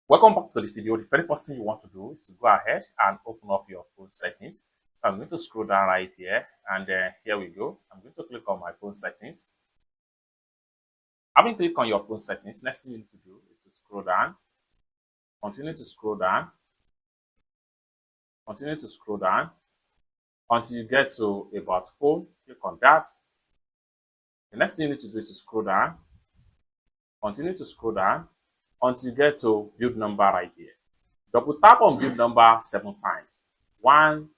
Welcome back to this video. The very first thing you want to do is to go ahead and open up your phone settings. So I'm going to scroll down right here, and here we go. I'm going to click on my phone settings. Having clicked on your phone settings, next thing you need to do is to scroll down. Continue to scroll down. Continue to scroll down until you get to about phone. Click on that. The next thing you need to do is to scroll down. Continue to scroll down until you get to build number right here. Double tap on build number 7 times. 1,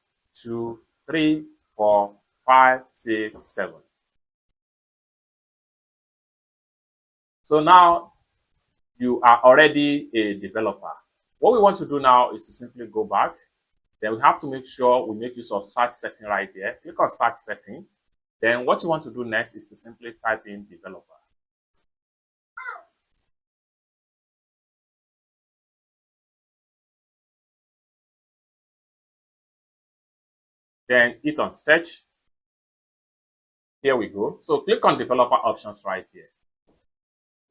2, 3, 4, 5, 6, 7. So now you are already a developer. What we want to do now is to simply go back. Then we have to make sure we make use of search setting right there. Click on search setting. Then what you want to do next is to simply type in developer. Then hit on search. Here we go. So click on developer options right here.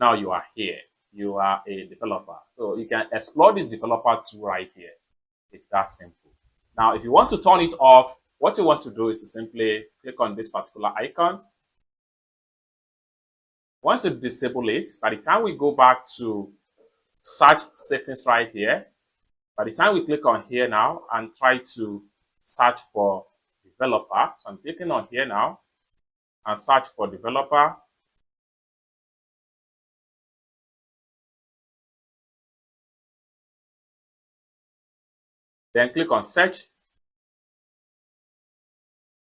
Now you are here. You are a developer. So you can explore this developer tool right here. It's that simple. Now, if you want to turn it off, what you want to do is to simply click on this particular icon. Once you disable it, by the time we go back to search settings right here, by the time we click on here now and try to search for developer, so I'm clicking on here now and search for developer. Then click on search.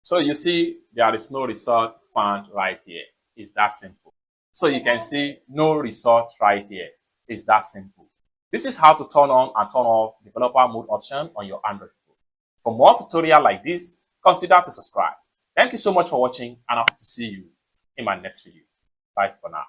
So you see there is no result found right here. It's that simple. So you can see no result right here. It's that simple. This is how to turn on and turn off developer mode option on your Android phone. For more tutorials like this, consider to subscribe. Thank you so much for watching, and I hope to see you in my next video. Bye for now.